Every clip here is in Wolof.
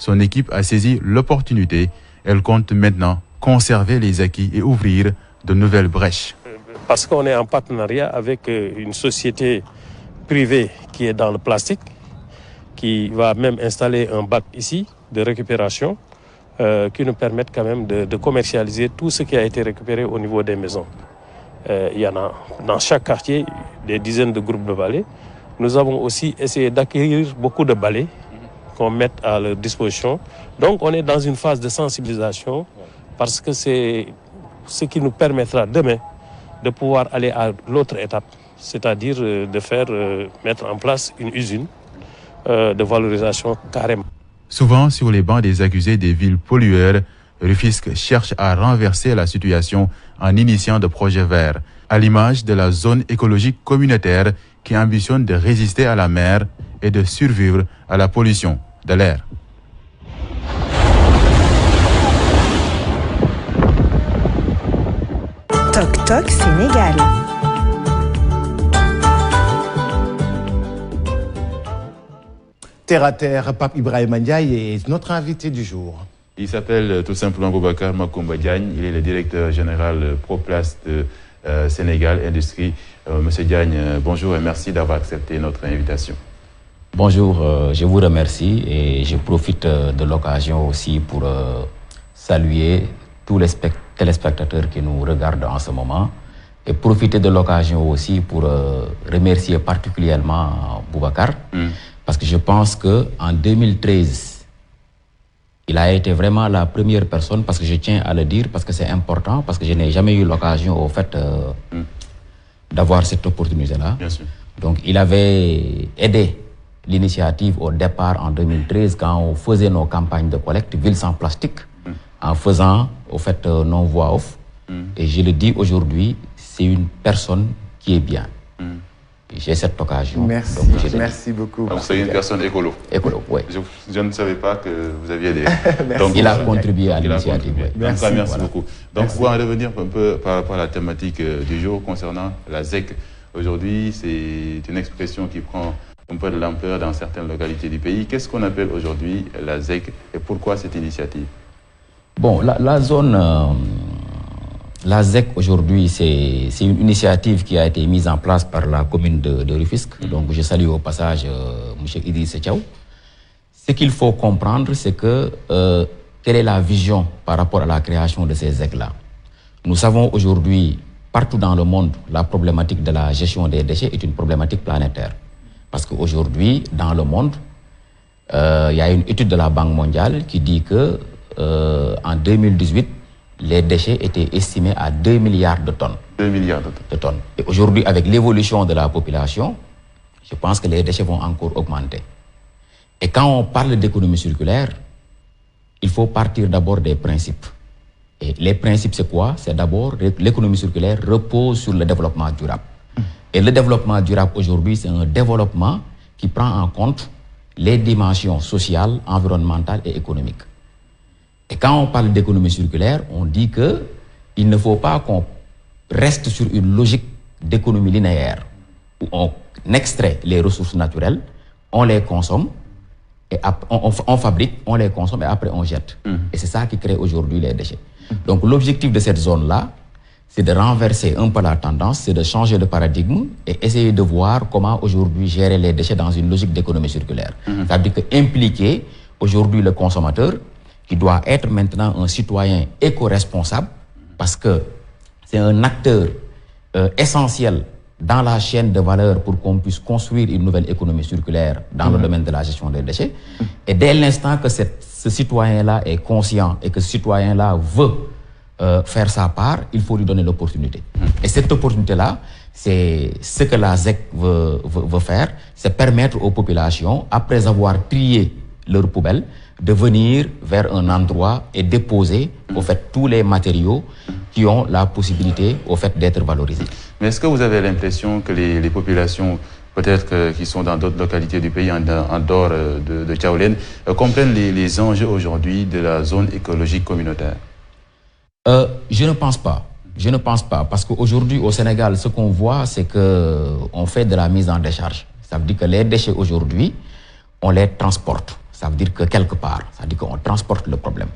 son équipe a saisi l'opportunité. Elle compte maintenant conserver les acquis et ouvrir de nouvelles brèches. Parce qu'on est en partenariat avec une société privée qui est dans le plastique, qui va même installer un bac ici de récupération qui nous permettent quand même de commercialiser tout ce qui a été récupéré au niveau des maisons. Il y en a dans chaque quartier des dizaines de groupes de balais. Nous avons aussi essayé d'acquérir beaucoup de balais qu'on mette à leur disposition. Donc on est dans une phase de sensibilisation parce que c'est ce qui nous permettra demain de pouvoir aller à l'autre étape, c'est-à-dire de mettre en place une usine de valorisation carrément. Souvent sur les bancs des accusés des villes pollueurs, Rufisque cherche à renverser la situation en initiant des projets verts, à l'image de la zone écologique communautaire qui ambitionne de résister à la mer et de survivre à la pollution de l'air. Toc Toc Sénégal. Terre à terre, Pape Ibrahima Ndiaye est notre invité du jour. Il s'appelle tout simplement Boubacar Macoumba Diagne. Il est le directeur général ProPlast de Sénégal Industrie. Monsieur Diagne, bonjour et merci d'avoir accepté notre invitation. Bonjour, je vous remercie et je profite de l'occasion aussi pour saluer tous les téléspectateurs qui nous regardent en ce moment et profiter de l'occasion aussi pour remercier particulièrement Boubacar parce que je pense qu'en 2013, il a été vraiment la première personne, parce que je tiens à le dire, parce que c'est important, parce que je n'ai jamais eu l'occasion au fait d'avoir cette opportunité-là. Donc il avait aidé l'initiative au départ en 2013 quand on faisait nos campagnes de collecte Ville sans plastique, en faisant au fait non voix off. Et je le dis aujourd'hui, c'est une personne qui est bien. J'ai cette occasion. Merci, donc merci beaucoup. Donc c'est une personne écolo. Écolo, oui. Je ne savais pas que vous aviez des... Donc il a contribué à l'initiative. Merci, merci beaucoup. Donc pour en revenir un peu par rapport à la thématique du jour concernant la ZEC. Aujourd'hui, c'est une expression qui prend un peu de l'ampleur dans certaines localités du pays. Qu'est-ce qu'on appelle aujourd'hui la ZEC et pourquoi cette initiative? Bon, la ZEC aujourd'hui, c'est une initiative qui a été mise en place par la commune de Rufisque. Donc je salue au passage M. Idriss Tchaou. Ce qu'il faut comprendre, c'est que quelle est la vision par rapport à la création de ces ZEC-là. Nous savons aujourd'hui, partout dans le monde, la problématique de la gestion des déchets est une problématique planétaire. Parce qu'aujourd'hui, dans le monde, il y a une étude de la Banque mondiale qui dit que en 2018, les déchets étaient estimés à 2 milliards de tonnes. 2 milliards de tonnes. Et aujourd'hui, avec l'évolution de la population, je pense que les déchets vont encore augmenter. Et quand on parle d'économie circulaire, il faut partir d'abord des principes. Et les principes, c'est quoi? C'est d'abord, l'économie circulaire repose sur le développement durable. Et le développement durable aujourd'hui, c'est un développement qui prend en compte les dimensions sociales, environnementales et économiques. Et quand on parle d'économie circulaire, on dit qu'il ne faut pas qu'on reste sur une logique d'économie linéaire où on extrait les ressources naturelles, on les consomme, et on fabrique, on les consomme et après on jette. Et c'est ça qui crée aujourd'hui les déchets. Donc l'objectif de cette zone-là, c'est de renverser un peu la tendance, c'est de changer de paradigme et essayer de voir comment aujourd'hui gérer les déchets dans une logique d'économie circulaire. Ça veut dire impliquer aujourd'hui le consommateur qui doit être maintenant un citoyen éco-responsable parce que c'est un acteur essentiel dans la chaîne de valeur pour qu'on puisse construire une nouvelle économie circulaire dans le domaine de la gestion des déchets. Et dès l'instant que ce citoyen-là est conscient et que ce citoyen-là veut faire sa part, il faut lui donner l'opportunité. Et cette opportunité-là, c'est ce que la ZEC veut faire, c'est permettre aux populations, après avoir trié leurs poubelles, de venir vers un endroit et déposer au fait tous les matériaux qui ont la possibilité au fait d'être valorisés. Mais est-ce que vous avez l'impression que les populations, peut-être qui sont dans d'autres localités du pays, en dehors de Tchaoulène, comprennent les enjeux aujourd'hui de la zone écologique communautaire? Je ne pense pas. Je ne pense pas. Parce qu'aujourd'hui, au Sénégal, ce qu'on voit, c'est qu'on fait de la mise en décharge. Ça veut dire que les déchets aujourd'hui, on les transporte. ça veut dire que quelque part, ça veut dire qu'on transporte le problème.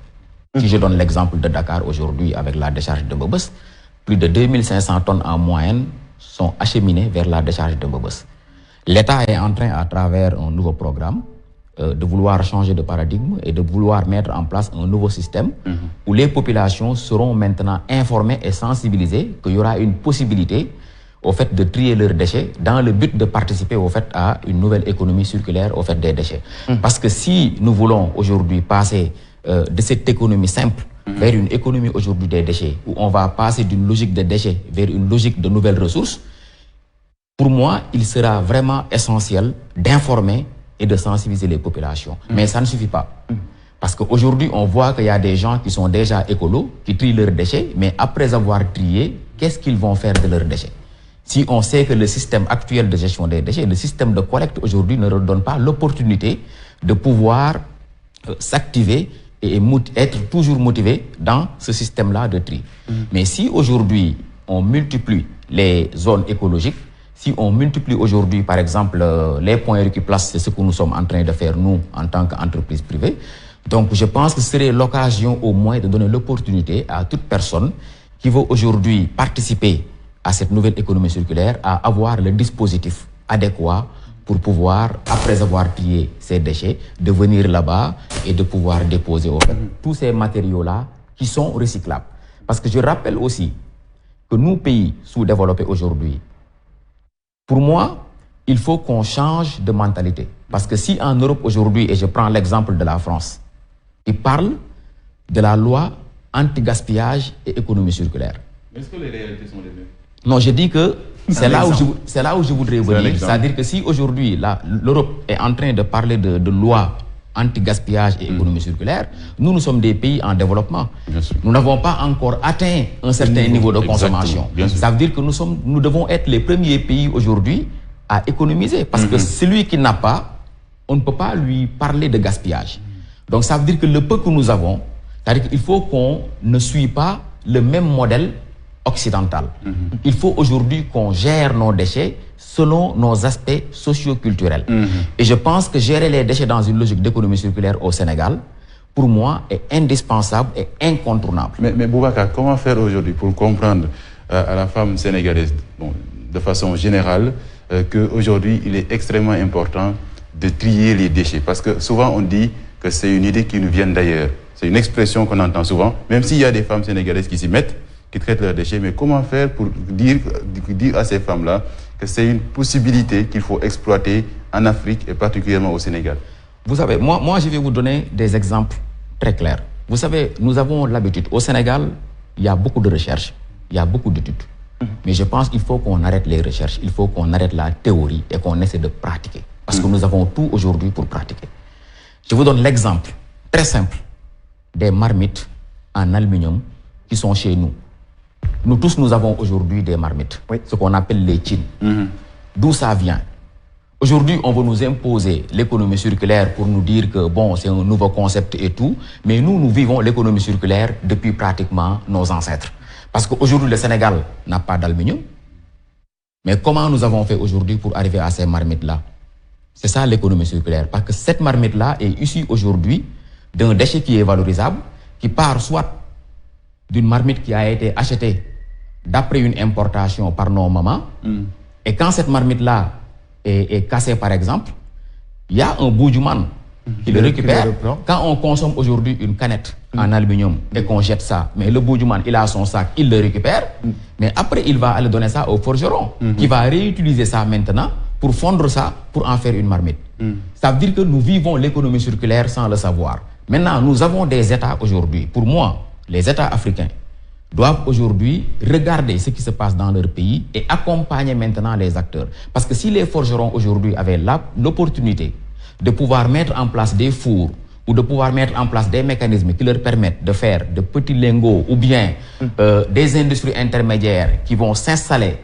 Si je donne l'exemple de Dakar aujourd'hui avec la décharge de Mbeubeus, plus de 2500 tonnes en moyenne sont acheminées vers la décharge de Mbeubeus. L'État est en train, à travers un nouveau programme, de vouloir changer de paradigme et de vouloir mettre en place un nouveau système où les populations seront maintenant informées et sensibilisées qu'il y aura une possibilité au fait de trier leurs déchets dans le but de participer au fait à une nouvelle économie circulaire au fait des déchets. Parce que si nous voulons aujourd'hui passer de cette économie simple vers une économie aujourd'hui des déchets, où on va passer d'une logique de déchets vers une logique de nouvelles ressources, pour moi, il sera vraiment essentiel d'informer et de sensibiliser les populations. Mais ça ne suffit pas. Parce qu'aujourd'hui, on voit qu'il y a des gens qui sont déjà écolos, qui trient leurs déchets, mais après avoir trié, qu'est-ce qu'ils vont faire de leurs déchets? Si on sait que le système actuel de gestion des déchets, le système de collecte aujourd'hui ne leur donne pas l'opportunité de pouvoir s'activer et être toujours motivé dans ce système-là de tri. Mais si aujourd'hui, on multiplie les zones écologiques, si on multiplie aujourd'hui, par exemple, les points Recuplace, c'est ce que nous sommes en train de faire, nous, en tant qu'entreprise privée. Donc, je pense que ce serait l'occasion, au moins, de donner l'opportunité à toute personne qui veut aujourd'hui participer à cette nouvelle économie circulaire, à avoir le dispositif adéquat pour pouvoir, après avoir trié ces déchets, de venir là-bas et de pouvoir déposer au fait tous ces matériaux-là qui sont recyclables. Parce que je rappelle aussi que nous, pays sous-développés aujourd'hui, pour moi, il faut qu'on change de mentalité. Parce que si en Europe aujourd'hui, et je prends l'exemple de la France, ils parlent de la loi anti-gaspillage et économie circulaire. Est-ce que les réalités sont les mêmes? Non, je dis que c'est là où je voudrais venir. C'est-à-dire que si aujourd'hui l'Europe est en train de parler de loi anti-gaspillage et économie circulaire, nous sommes des pays en développement. Nous n'avons pas encore atteint un certain niveau de consommation. Ça veut dire que nous devons être les premiers pays aujourd'hui à économiser. Parce que celui qui n'a pas, on ne peut pas lui parler de gaspillage. Donc ça veut dire que le peu que nous avons, c'est-à-dire qu'il faut qu'on ne suive pas le même modèle occidental. Il faut aujourd'hui qu'on gère nos déchets selon nos aspects socio-culturels. Et je pense que gérer les déchets dans une logique d'économie circulaire au Sénégal, pour moi, est indispensable et incontournable. Mais Boubacar, comment faire aujourd'hui pour comprendre à la femme sénégalaise, de façon générale, qu'aujourd'hui, il est extrêmement important de trier les déchets? Parce que souvent, on dit que c'est une idée qui nous vient d'ailleurs. C'est une expression qu'on entend souvent, même s'il y a des femmes sénégalaises qui s'y mettent, qui traitent leurs déchets. Mais comment faire pour dire à ces femmes-là que c'est une possibilité qu'il faut exploiter en Afrique et particulièrement au Sénégal? Vous savez, moi je vais vous donner des exemples très clairs. Vous savez, nous avons l'habitude. Au Sénégal, il y a beaucoup de recherches, il y a beaucoup d'études. Mais je pense qu'il faut qu'on arrête les recherches, il faut qu'on arrête la théorie et qu'on essaie de pratiquer. Parce que nous avons tout aujourd'hui pour pratiquer. Je vous donne l'exemple très simple des marmites en aluminium qui sont chez nous. Nous tous, nous avons aujourd'hui des marmites, ce qu'on appelle les chines. D'où ça vient? Aujourd'hui, on veut nous imposer l'économie circulaire pour nous dire que bon, c'est un nouveau concept et tout, mais nous vivons l'économie circulaire depuis pratiquement nos ancêtres. Parce qu'aujourd'hui, le Sénégal n'a pas d'aluminium. Mais comment nous avons fait aujourd'hui pour arriver à ces marmites-là? C'est ça l'économie circulaire. Parce que cette marmite-là est issue aujourd'hui d'un déchet qui est valorisable, qui part soit d'une marmite qui a été achetée d'après une importation par nos mamans. Et quand cette marmite-là est cassée, par exemple, il y a un boudjouman qui le récupère. Quand on consomme aujourd'hui une canette en aluminium et qu'on jette ça, mais le boudjouman, il a son sac, il le récupère, mais après, il va aller donner ça au forgeron, qui va réutiliser ça maintenant pour fondre ça, pour en faire une marmite. Ça veut dire que nous vivons l'économie circulaire sans le savoir. Maintenant, nous avons des États aujourd'hui. Pour moi, les États africains doivent aujourd'hui regarder ce qui se passe dans leur pays et accompagner maintenant les acteurs. Parce que si les forgerons aujourd'hui avaient l'opportunité de pouvoir mettre en place des fours ou de pouvoir mettre en place des mécanismes qui leur permettent de faire de petits lingots ou bien des industries intermédiaires qui vont s'installer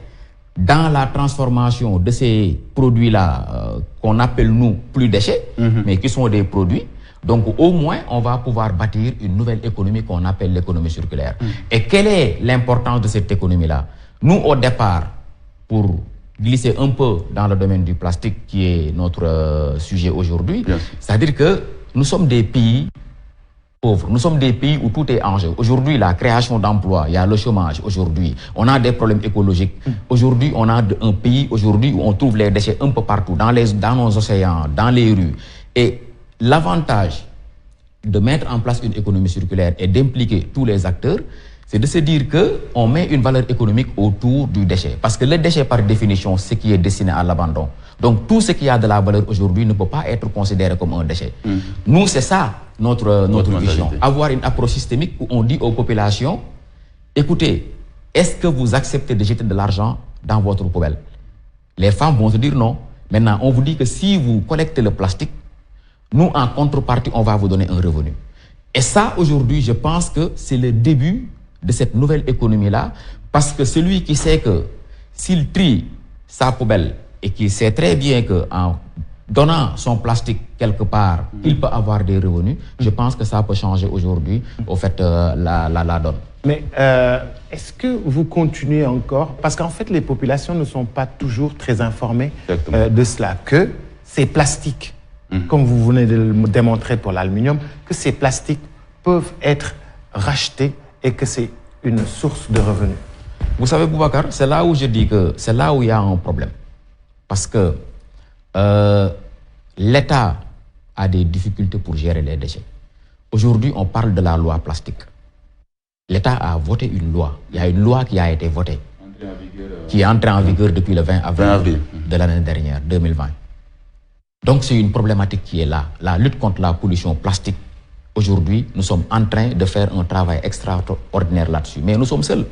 dans la transformation de ces produits-là qu'on appelle nous plus déchets, mais qui sont des produits. Donc au moins, on va pouvoir bâtir une nouvelle économie qu'on appelle l'économie circulaire. Et quelle est l'importance de cette économie-là? Nous, au départ, pour glisser un peu dans le domaine du plastique, qui est notre sujet aujourd'hui, c'est-à-dire que nous sommes des pays pauvres. Nous sommes des pays où tout est en jeu. Aujourd'hui, la création d'emplois, il y a le chômage. Aujourd'hui, on a des problèmes écologiques. Aujourd'hui, on a un pays aujourd'hui où on trouve les déchets un peu partout, dans nos océans, dans les rues. Et l'avantage de mettre en place une économie circulaire et d'impliquer tous les acteurs, c'est de se dire qu'on met une valeur économique autour du déchet. Parce que le déchet, par définition, c'est ce qui est destiné à l'abandon. Donc, tout ce qui a de la valeur aujourd'hui ne peut pas être considéré comme un déchet. Nous, c'est ça notre vision. Avoir une approche systémique où on dit aux populations, écoutez, est-ce que vous acceptez de jeter de l'argent dans votre poubelle? Les femmes vont se dire non. Maintenant, on vous dit que si vous collectez le plastique, nous, en contrepartie, on va vous donner un revenu. Et ça, aujourd'hui, je pense que c'est le début de cette nouvelle économie-là, parce que celui qui sait que s'il trie sa poubelle et qui sait très bien qu'en donnant son plastique quelque part, il peut avoir des revenus, je pense que ça peut changer aujourd'hui, au fait, la donne. Mais est-ce que vous continuez encore, parce qu'en fait, les populations ne sont pas toujours très informées de cela, que ces plastiques, comme vous venez de le démontrer pour l'aluminium, que ces plastiques peuvent être rachetés et que c'est une source de revenus. Vous savez, Boubacar, c'est là où je dis que c'est là où il y a un problème. Parce que l'État a des difficultés pour gérer les déchets. Aujourd'hui, on parle de la loi plastique. L'État a voté une loi. Il y a une loi qui a été votée, qui est entrée en vigueur depuis le 20 avril de l'année dernière, 2020. Donc, c'est une problématique qui est là. La lutte contre la pollution plastique. Aujourd'hui, nous sommes en train de faire un travail extraordinaire là-dessus. Mais nous sommes seuls.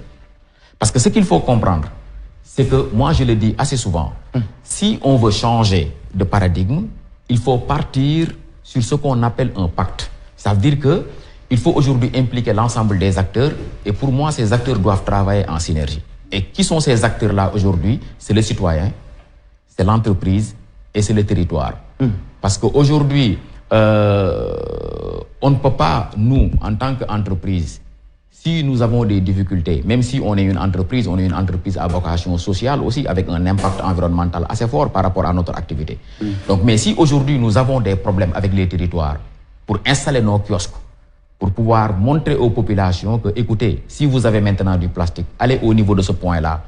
Parce que ce qu'il faut comprendre, c'est que, moi je le dis assez souvent, si on veut changer de paradigme, il faut partir sur ce qu'on appelle un pacte. Ça veut dire qu'il faut aujourd'hui impliquer l'ensemble des acteurs, et pour moi, ces acteurs doivent travailler en synergie. Et qui sont ces acteurs-là aujourd'hui? C'est le citoyen, c'est l'entreprise et c'est le territoire. Parce qu'aujourd'hui, on ne peut pas, nous, en tant qu'entreprise, si nous avons des difficultés, même si on est une entreprise à vocation sociale aussi, avec un impact environnemental assez fort par rapport à notre activité. Donc, mais si aujourd'hui nous avons des problèmes avec les territoires pour installer nos kiosques, pour pouvoir montrer aux populations que, écoutez, si vous avez maintenant du plastique, allez au niveau de ce point-là,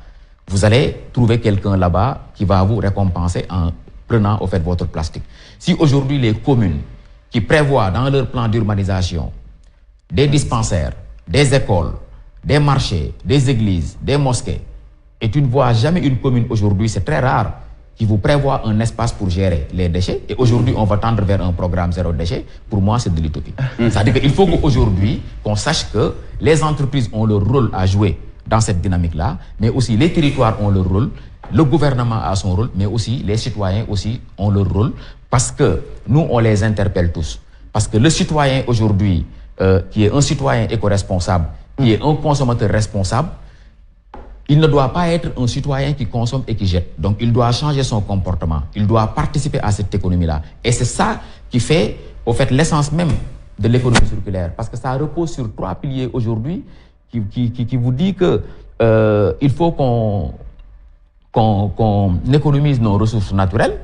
vous allez trouver quelqu'un là-bas qui va vous récompenser en prenant au fait votre plastique. Si aujourd'hui les communes qui prévoient dans leur plan d'urbanisation des dispensaires, des écoles, des marchés, des églises, des mosquées, et tu ne vois jamais une commune aujourd'hui, c'est très rare, qui vous prévoit un espace pour gérer les déchets, et aujourd'hui on va tendre vers un programme zéro déchet, pour moi c'est de l'utopie. C'est-à-dire qu'il faut qu'aujourd'hui, qu'on sache que les entreprises ont leur rôle à jouer dans cette dynamique-là, mais aussi les territoires ont leur rôle, le gouvernement a son rôle, mais aussi les citoyens aussi ont leur rôle, parce que nous, on les interpelle tous. Parce que le citoyen aujourd'hui, qui est un citoyen éco-responsable, qui est un consommateur responsable, il ne doit pas être un citoyen qui consomme et qui jette. Donc, il doit changer son comportement. Il doit participer à cette économie-là. Et c'est ça qui fait, au fait, l'essence même de l'économie circulaire. Parce que ça repose sur 3 piliers aujourd'hui qui vous dit que il faut qu'on économise nos ressources naturelles.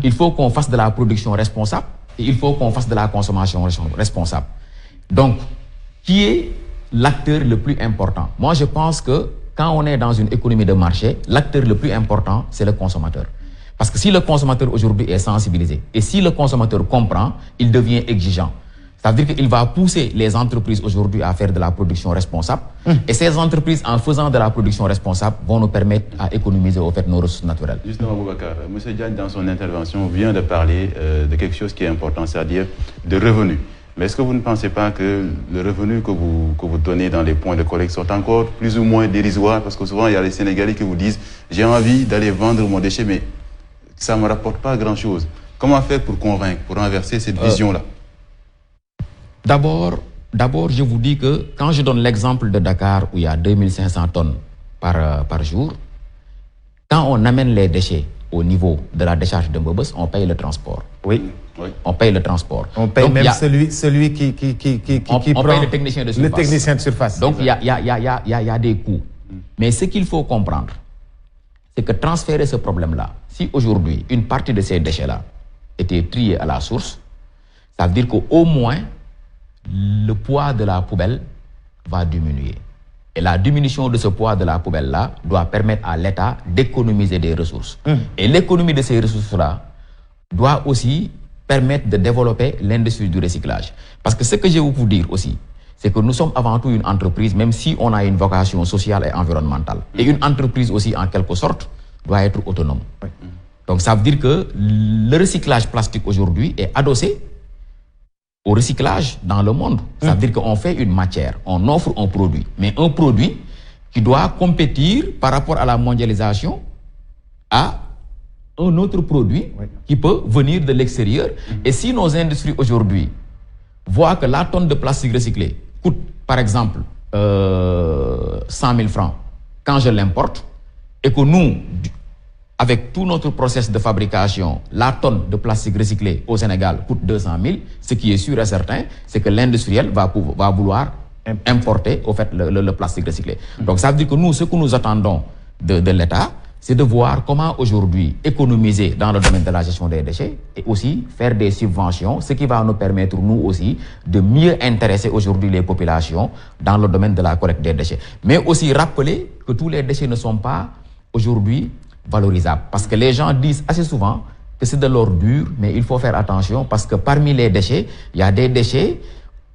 Il faut qu'on fasse de la production responsable et il faut qu'on fasse de la consommation responsable. Donc, qui est l'acteur le plus important? Moi, je pense que quand on est dans une économie de marché, l'acteur le plus important, c'est le consommateur. Parce que si le consommateur aujourd'hui est sensibilisé et si le consommateur comprend, il devient exigeant. Ça veut dire qu'il va pousser les entreprises aujourd'hui à faire de la production responsable. Et ces entreprises, en faisant de la production responsable, vont nous permettre à économiser au fait nos ressources naturelles. Justement, Boubacar, M. Diagne, dans son intervention, vient de parler de quelque chose qui est important, c'est-à-dire de revenus. Mais est-ce que vous ne pensez pas que le revenu que vous donnez dans les points de collecte sont encore plus ou moins dérisoires? Parce que souvent, il y a les Sénégalais qui vous disent « j'ai envie d'aller vendre mon déchet, mais ça ne me rapporte pas grand-chose ». Comment faire pour convaincre, pour renverser cette vision-là? D'abord, je vous dis que quand je donne l'exemple de Dakar où il y a 2500 tonnes par jour, quand on amène les déchets au niveau de la décharge de Mbobos, on paye le transport. Oui. On paye le transport. On paye. Donc, même celui qui on prend paye le technicien de surface. Le technicien de surface. Donc il y a des coûts. Mais ce qu'il faut comprendre, c'est que transférer ce problème-là, si aujourd'hui une partie de ces déchets-là était triée à la source, Ça veut dire qu'au moins, le poids de la poubelle va diminuer. Et la diminution de ce poids de la poubelle-là doit permettre à l'État d'économiser des ressources. Et l'économie de ces ressources-là doit aussi permettre de développer l'industrie du recyclage. Parce que ce que je veux vous dire aussi, c'est que nous sommes avant tout une entreprise, même si on a une vocation sociale et environnementale. Et une entreprise aussi, en quelque sorte, doit être autonome. Donc ça veut dire que le recyclage plastique aujourd'hui est adossé au recyclage dans le monde. Ça veut dire qu'on fait une matière, on offre un produit, mais un produit qui doit compétir par rapport à la mondialisation à un autre produit qui peut venir de l'extérieur. Et si nos industries aujourd'hui voient que la tonne de plastique recyclé coûte, par exemple, 100 000 francs quand je l'importe, et que nous, avec tout notre process de fabrication, la tonne de plastique recyclé au Sénégal coûte 200 000, ce qui est sûr et certain, c'est que l'industriel va vouloir importer au fait le plastique recyclé. Donc ça veut dire que nous, ce que nous attendons de l'État, c'est de voir comment aujourd'hui économiser dans le domaine de la gestion des déchets et aussi faire des subventions, ce qui va nous permettre, nous aussi, de mieux intéresser aujourd'hui les populations dans le domaine de la collecte des déchets. Mais aussi rappeler que tous les déchets ne sont pas aujourd'hui valorisables. Parce que les gens disent assez souvent que c'est de l'ordure, mais il faut faire attention parce que parmi les déchets, il y a des déchets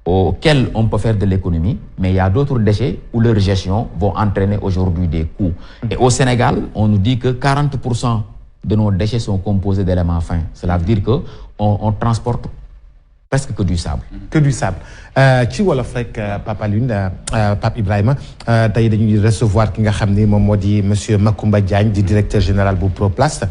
auxquels on peut faire de l'économie, mais il y a d'autres déchets où leur gestion vont entraîner aujourd'hui des coûts. Et au Sénégal, on nous dit que 40% de nos déchets sont composés d'éléments fins. Cela veut dire qu'on transporte presque que du sable. Que du sable. Ci wolof rek Papa Alioune Pape Ibrahima tey dañuy recevoir ki nga xam ni moom moo di monsieur Macoumba Diagne di directeur général bu Proplast.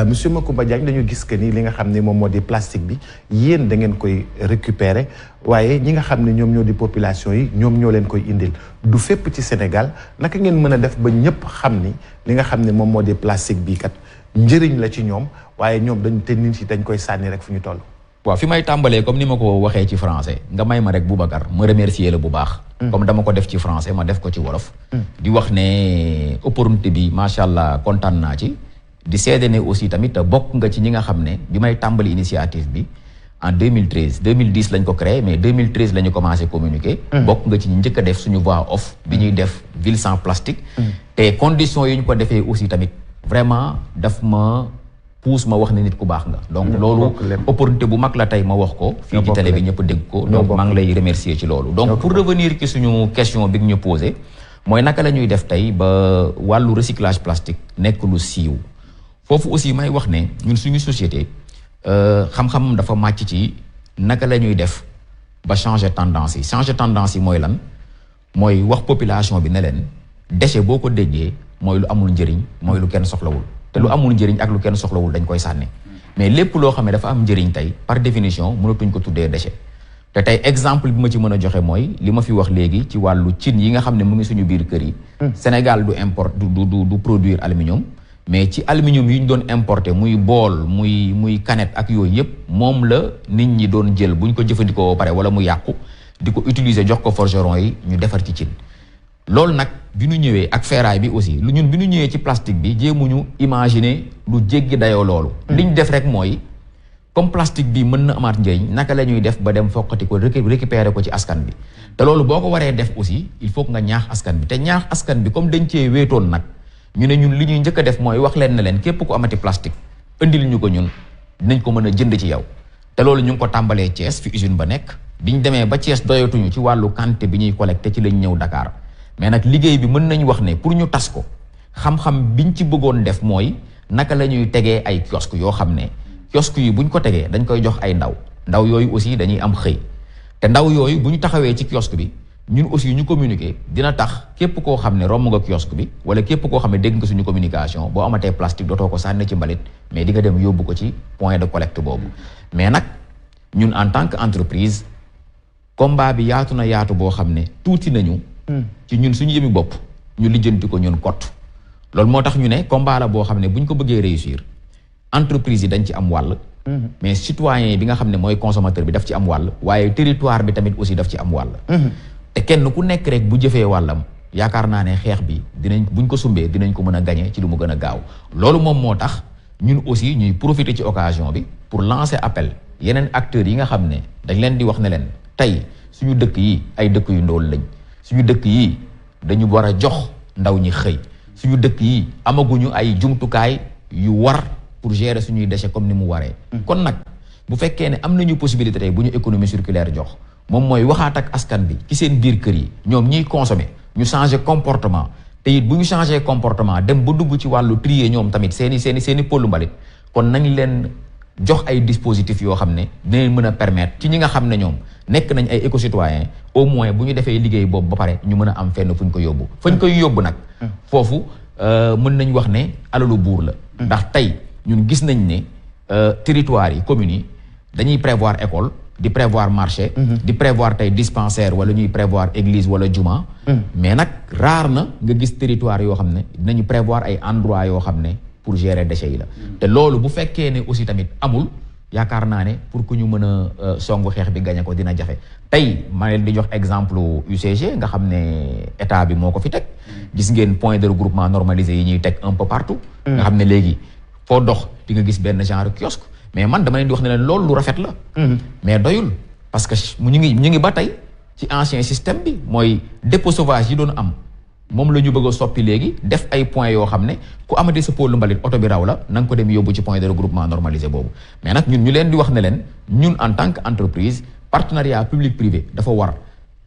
Monsieur Macoumba Diagne dañu gis que ni li nga xam ni moom moo di plastique bi yéen da ngeen koy récupérer waaye ñi nga xam ne ñoom ñoo di population yi ñoom ñoo leen koy indil du fépp ci Sénégal naka ngeen mën a def ba ñëpp xam ni li nga xam ne moom moo di plastique bi kat njëriñ la ci ñoom waaye ñoom dañu te nit yi dañ koy sànni rek fu ñu toll. waaw fi may tàmbalee comme ni ma ko waxee ci français nga may ma rek Boubacar ma remercier la bu baax. comme dama ko def ci français ma def ko ci wolof. di wax ne opportunité bi macha allah kontaan naa ci. di seede ne aussi tamit bokk nga ci ñi nga xam ne bi may tàmbali initiative bi en 2013 2010 lañ ko créé mais 2013 la ñu commencé communiquer. bokk nga ci ñi njëkk a def suñu voix off. bi ñuy def ville sans plastique. te conditions yi ñu ko defee aussi tamit vraiment daf ma. puus ma wax ne nit ku baax nga donc loolu opportunité bu mag la tey ma wax ko fii ci télé bi ñëpp dégg ko donc maa ngi lay remercier ci loolu donc pour revenir ci suñu question bi ñu posé mooy naka la ñuy def tey ba wàllu recyclage plastique nekk lu siiw foofu aussi may wax ne ñun suñu société xam-xam dafa màcc ci naka la ñuy def ba changer tendance yi mooy lan mooy wax population bi ne leen déchet boo ko déggee mooy lu amul njëriñ mooy lu kenn soxlawul te lu amul njëriñ ak lu kenn soxlawul dañ koy sànni mais lépp loo xam ne dafa am njëriñ tey par définition mënatuñ ko tuddee déchet te tey exemple bi ma ci mën a joxe mooy li ma fi wax léegi ci wàllu cin yi nga xam ne mu ngi suñu biir kër yi Sénégal du import du produire aluminium mais ci aluminium yi ñu doon importer muy bool muy canette ak yooyu yëpp moom la nit ñi doon jël buñ ko jëfandikoo ba pare wala mu yàqu di ko utiliser jox ko forgeron yi ñu defar ci cin loolu nag bi ñu ñëwee ak ferraille bi aussi lu ñun bi ñu ñëwee ci plastique bi jéemuñu imaginer lu jéggi dayoo loolu li ñu def rek mooy comme plastique bi mën na amaat njëriñ naka la ñuy def ba dem foqati ko récupérer ko ci askan bi te loolu boo ko waree def aussi il faut que nga ñaax askan bi te ñaax askan bi comme dañ cee wéetoon nag ñu ne ñun li ñuy njëkk a def mooy wax leen ne leen képp ku amati plastique indil ñu ko ñun dinañ ko mën a jënd ci yow te loolu ñu ngi ko tàmbalee Thiès fi usine ba nekk biñ demee ba Thiès doyatuñu ci wàllu quantité bi ñuy collecté ci lañ ñëw Dakar mais nag liggéey bi mën nañu wax ne pour ñu tas ko xam-xam biñ ci bëggoon def mooy naka la ñuy tegee ay kiosque yoo xam ne kiosque yi buñ ko tegee dañ koy jox ay ndaw yooyu aussi dañuy am xëy te ndaw yooyu bu ñu taxawee ci kiosque bi ñun aussi ñu communiquer dina tax képp koo xam ne romb nga kiosque bi wala képp koo xam ne dégg nga suñu communication boo amatee plastique dootoo ko sànni ci mbalit mais di nga dem yóbbu ko ci point de collecte boobu mais nag ñun en tant que entreprise combat bi yaatu na yaatu boo xam ne tuuti nañu ci ñun suñu yëmi bopp ñu lijjanti ko ñun kott loolu moo tax ñu ne combat la boo xam ne bu ñu ko bëggee réussir entreprise yi dañ ci am wàll mais citoyen bi nga xam ne mooy consommateur bi daf ci am wàll waaye territoire bi tamit aussi daf ci am wàll te kenn ku nekk rek bu jëfee wàllam yaakaar naa ne xeex bi buñ ko sumbee dinañ ko mën a gagner ci lu mu gën a gaaw loolu moom moo tax ñun aussi ñuy profiter ci occasion bi pour lancer appel yeneen acteurs yi nga xam ne dañ leen di wax ne leen tey suñu dëkk yi ay dëkk yu ndóol lañ suñu dëkk yi dañu war a jox ndaw ñi xëy suñu dëkk yi amaguñu ay jumtukaay yu war pour gérer suñuy déchets comme ni mu waree. kon nag bu fekkee ne am nañu possibilité tey bu ñu économie circulaire jox moom mooy waxaat ak askan bi ci seen biir kër yi ñoom ñiy consommer ñu changer comportement te it bu ñu changer comportement dem ba dugg ci wàllu trier ñoom tamit seeni pôlu mbalit kon nañ leen jox ay dispositifs yoo xam ne dinañ mën a permettre ci ñi nga xam ne ñoom nekk nañ ay éco-citoyens au moins bu ñu defee liggéey boobu ba pare ñu mën a am fenn fu ñu ko yóbbu. fañ koy yóbbu nag. foofu mën nañ wax ne alalu buur la. ndax tey ñun gis nañ ne territoires yi communes yi dañuy prévoir école di prévoir marché. di prévoir tey dispensaire wala ñuy prévoir église wala juma. mais nag rare na nga gis territoire yoo xam ne dinañu prévoir ay endroits yoo xam ne pour gérer déchets yi la. te loolu bu fekkee ne aussi tamit amul. yaakaar naa ne pour que ñu mën a songu xeex bi gañe ko dina jafe tey maa leen di jox exemple UCG nga xam ne état bi moo ko fi teg gis ngeen point de regroupement normalisé yi ñuy teg un peu partout nga xam ne léegi foo dox di nga gis benn genre kiosque mais man dama leen di wax ne leen loolu lu rafet la mais doyul parce que ñu ngi ba tey ci ancien système bi mooy dépôt sauvage yi doon am moom la ñu bëgg a soppi léegi def ay points yoo xam ne ku amati sa pôle mbalit oto bi raw la na nga ko dem yóbbu ci point de regroupement normalisé boobu mais nag ñun ñu leen di wax ne leen ñun en tant que entreprise partenariat public privé dafa war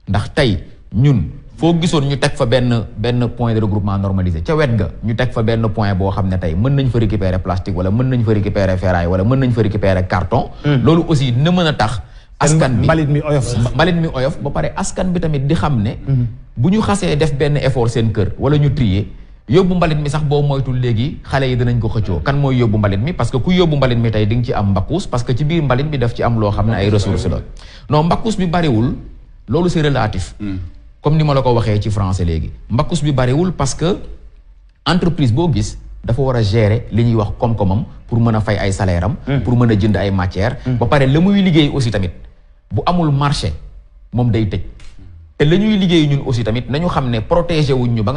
ndax tey ñun foo gisoon ñu teg fa benn point de regroupement normalisé ca wet ga ñu teg fa benn point boo xam ne tey mën nañ fa récupérer plastique wala mën nañ fa récupérer ferraille wala mën nañ fa récupérer carton loolu aussi na mën a tax askan bi mbalit mi oyof ba pare askan bi tamit di xam ne bu ñu xasee def benn effort seen kër wala ñu trier yóbbu mbalit mi sax boo moytul léegi xale yi dinañ ko xëccoo kan mooy yóbbu mbalit mi parce que ku yóbbu mbalit mi tey di nga ci am mbakkuus parce que ci biir mbalit mi daf ci am loo xam ne ay ressources la non mbakkuus bi bariwul loolu c'est relatif comme ni ma la ko waxee ci français léegi mbakkuus bi bariwul parce que entreprise boo gis dafa war a gérer li ñuy wax koom-koomam pour mën a fay ay salaire am pour mën a jënd ay matières ba pare la muy liggéey aussi tamit bu amul marché moom day tëj te la ñuy liggéey ñun aussi tamit nañu xam ne protéger wuñ ñu ba